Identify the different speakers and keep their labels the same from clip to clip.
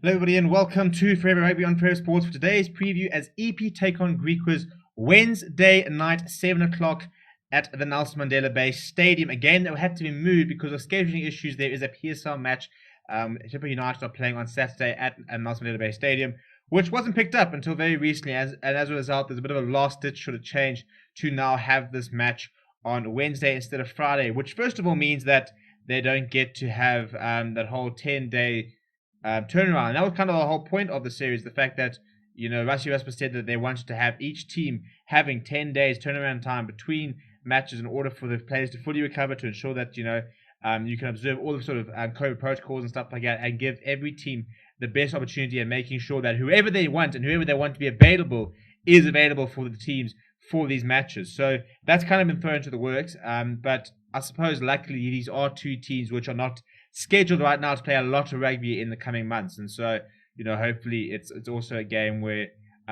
Speaker 1: Hello everybody and welcome to Forever Rugby on Forever Sports for today's preview as EP take on Griquas Wednesday night 7 o'clock at the Nelson Mandela Bay Stadium. Again, that had to be moved because of scheduling issues. There is a PSL match. Sheffield United are playing on Saturday at Nelson Mandela Bay Stadium, which wasn't picked up until very recently. And as a result, there's a bit of a last-ditch sort of change to now have this match on Wednesday instead of Friday, which first of all means that they don't get to have that whole 10-day turnaround. And that was kind of the whole point of the series, the fact that, Rassi Rasmus said that they wanted to have each team having 10 days turnaround time between matches in order for the players to fully recover, to ensure that, you can observe all the sort of COVID protocols and stuff like that, and give every team the best opportunity and making sure that whoever they want and whoever they want to be available is available for the teams for these matches. So that's kind of been thrown into the works. But I suppose luckily these are two teams which are not scheduled right now to play a lot of rugby in the coming months, and so hopefully it's also a game where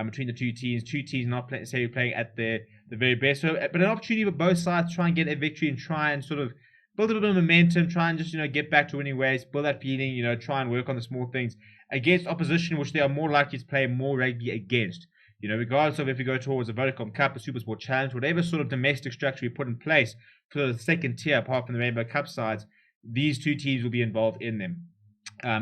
Speaker 1: between the two teams not necessarily playing at the very best, so but an opportunity for both sides to try and get a victory and try and sort of build a bit of momentum, try and just get back to winning ways, build that feeling, try and work on the small things against opposition which they are more likely to play more rugby against. Regardless of if we go towards a Vodacom Cup, a Supersport Challenge, whatever sort of domestic structure we put in place for the second tier apart from the Rainbow Cup sides, these two teams will be involved in them.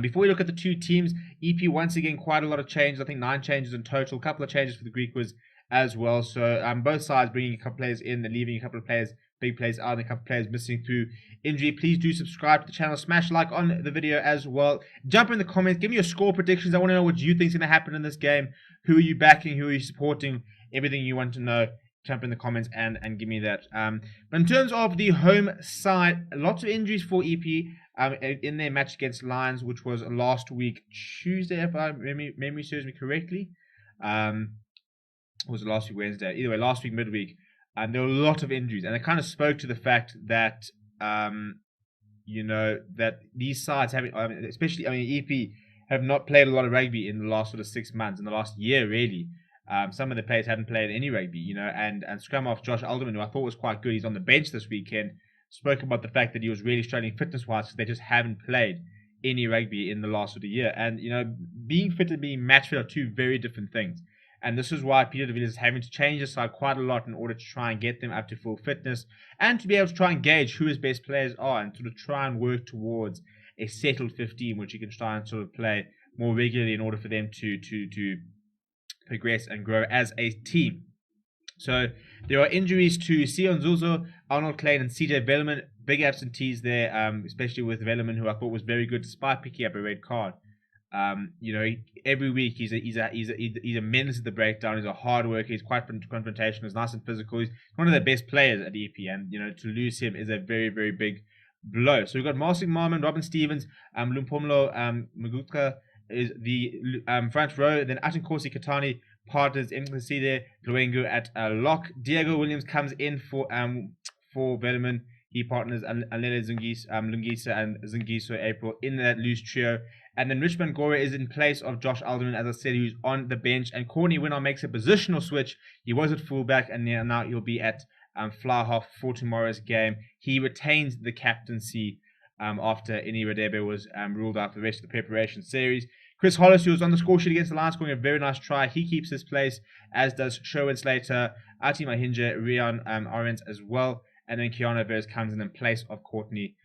Speaker 1: Before we look at the two teams, EP once again quite a lot of changes. I think 9 changes in total, a couple of changes for the Griquas as well. So both sides bringing a couple of players in and leaving a couple of players, big players out, and a couple of players missing through injury. Please do subscribe to the channel, smash like on the video as well. Jump in the comments, give me your score predictions. I want to know what you think is going to happen in this game. Who are you backing? Who are you supporting? Everything you want to know. Jump in the comments and give me that. But in terms of the home side, lots of injuries for EP in their match against Lions, which was last week Tuesday, if my memory serves me correctly. Or was it last week Wednesday? Either way, last week midweek. And there were a lot of injuries, and it kind of spoke to the fact that that these sides having, especially EP, have not played a lot of rugby in the last sort of 6 months, in the last year really. Some of the players hadn't played any rugby, and scrum off Josh Alderman, who I thought was quite good. He's on the bench this weekend. Spoke about the fact that he was really struggling fitness-wise because they just haven't played any rugby in the last sort of year. And, being fit and being match fit are two very different things. And this is why Peter de Villiers is having to change the side quite a lot in order to try and get them up to full fitness and to be able to try and gauge who his best players are and sort of try and work towards a settled 15, which you can try and sort of play more regularly in order for them to progress and grow as a team. So there are injuries to Sion Zuzo, Arnold Klein, and CJ Velleman. Big absentees there, especially with Velleman, who I thought was very good despite picking up a red card. Every week he's a menace at the breakdown. He's a hard worker. He's quite confrontational. He's nice and physical. He's one of the best players at EP, and to lose him is a very, very big blow. So we've got Marcin Marman, Robin Stevens, Lumpomlo Magutka is the front row. Then Atinkosi Katani partners Mclaside Luengu at lock. Diego Williams comes in for Velleman. He partners Alele Lungisa and Zungiso April in that loose trio. And then Richmond Gore is in place of Josh Alderman, as I said, who's on the bench. And Courtney Winner makes a positional switch. He was at fullback, and now he'll be at fly half for tomorrow's game. He retains the captaincy after Ini Radebe was ruled out for the rest of the preparation series. Chris Hollis, who was on the score sheet against the Lions, scoring a very nice try. He keeps his place, as does Sherwin Slater, Ati Mahinja, Rian Arends as well. And then Keanu Vers comes in place of Courtney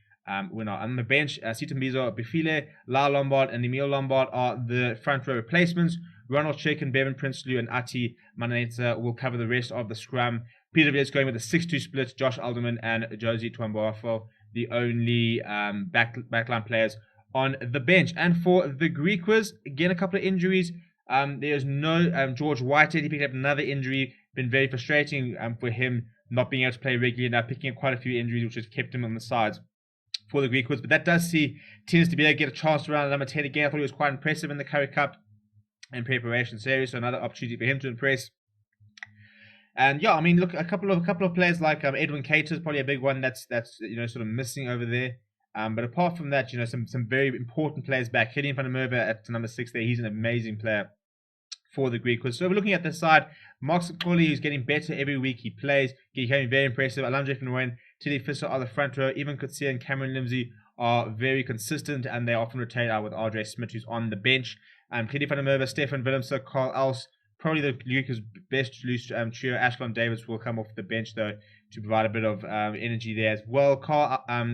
Speaker 1: Winner. On the bench, Sitambizo, Bifile, La Lombard, and Emil Lombard are the front row replacements. Ronald Chick and Bevan Prinsloo and Ati Mananeta will cover the rest of the scrum. Peter Villiers going with a 6-2 split. Josh Alderman and Josie Twamboafo, the only backline players on the bench. And for the Griquas, again, a couple of injuries. There's no George Whitehead. He picked up another injury. Been very frustrating for him not being able to play regularly, now picking up quite a few injuries, which has kept him on the sides for the Griquas. But that does see Tinners to be able to get a chance to round number 10 again. I thought he was quite impressive in the Currie Cup and preparation series, so another opportunity for him to impress. And yeah, look, a couple of players like Edwin Cater is probably a big one that's sort of missing over there. But apart from that, some very important players back. Gideon van der Merwe at number 6 there. He's an amazing player for the Griquas. So we're looking at this side. Mark Sikoli, who's getting better every week he plays. He's becoming very impressive. Alandre van Rooyen, Tilly Visser are the front row. Even Kutsia and Cameron Limsey are very consistent, and they often rotate out with RJ Smith, who's on the bench. Kenny van der Merwe, Stefan Willemse, Carl Els. Probably the Griquas' best loose trio. Ashlon Davids will come off the bench, though, to provide a bit of energy there as well.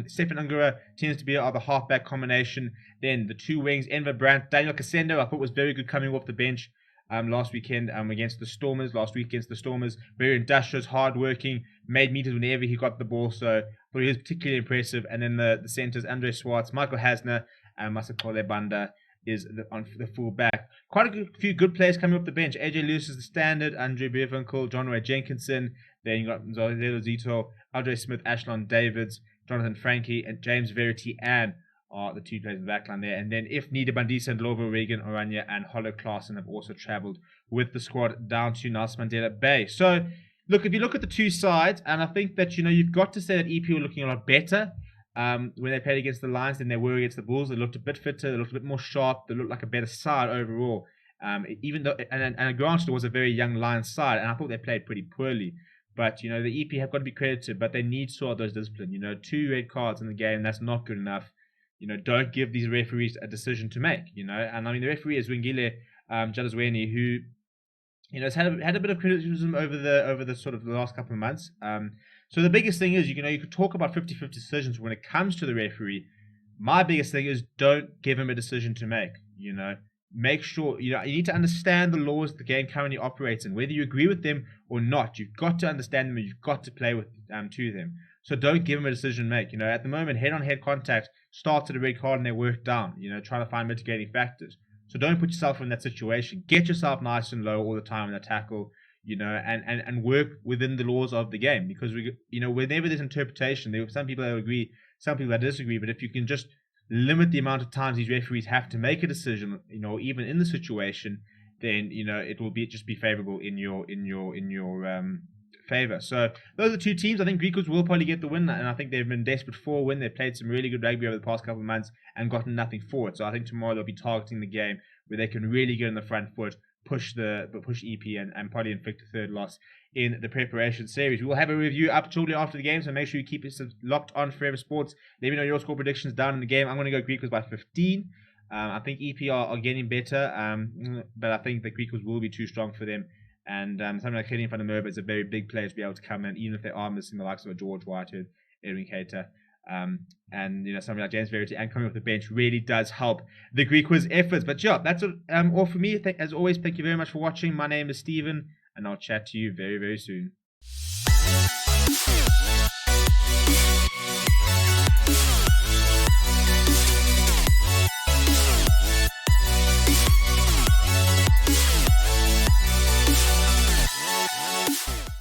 Speaker 1: Stefan Ungura tends to be the halfback combination. Then the two wings, Enver Brandt, Daniel Casendo, I thought was very good coming off the bench last weekend against the Stormers. Last week against the Stormers, very industrious, hard-working, made meters whenever he got the ball. So I thought he was particularly impressive. And then the centers, Andre Swartz, Michael Hasner, and Masakole Banda is on the full back. Quite a few good players coming off the bench. AJ Lewis is the standard, Andre Bevankel, John Ray Jenkinson. Then you got Zolelo Zito, Andre Smith, Ashlon Davids, Jonathan Frankie, and James Verity Ann are the two players in the backline there. And then if needed, Bandisa and Lovo, Regan, Oranje, and Hollow Klaassen have also travelled with the squad down to Nelson Mandela Bay. So, look, if you look at the two sides, and I think that, you've got to say that EP were looking a lot better when they played against the Lions than they were against the Bulls. They looked a bit fitter, they looked a bit more sharp, they looked like a better side overall. Even though, and granted, it was a very young Lions side, and I thought they played pretty poorly. But, the EP have got to be credited, but they need to sort those discipline. 2 red cards in the game, that's not good enough. Don't give these referees a decision to make, And I mean, the referee is Wingile Jalazweni, who, has had a bit of criticism over the sort of the last couple of months. So the biggest thing is, you could talk about 50-50 decisions when it comes to the referee. My biggest thing is don't give him a decision to make, Make sure, you need to understand the laws the game currently operates in. Whether you agree with them or not, you've got to understand them and you've got to play with to them. So don't give him a decision to make. At the moment, head-on-head contact starts at a red card and they work down, trying to find mitigating factors. So don't put yourself in that situation. Get yourself nice and low all the time in the tackle, and work within the laws of the game. Because, whenever there's interpretation, there are some people that agree, some people that disagree, but if you can just limit the amount of times these referees have to make a decision, even in the situation, then it will just be favorable in your favor. So those are the two teams. I think Griquas will probably get the win, and I think they've been desperate for a win. They've played some really good rugby over the past couple of months and gotten nothing for it. So I think tomorrow they'll be targeting the game where they can really get in the front foot, push EP and probably inflict a third loss in the preparation series. We will have a review up shortly after the game, so make sure you keep it locked on Forever Sports. Let me know your score predictions down in the game. I'm going to go Griquas by 15. I think EP are getting better, but I think the Griquas will be too strong for them. And something like Kenny van der Merwe is a very big player to be able to come in, even if they are missing the likes of a George Whitehead, Edwin Keita, and something like James Verity and coming off the bench really does help the Griquas efforts. But yeah, that's all for me. As always, thank you very much for watching. My name is Stephen, and I'll chat to you very, very soon.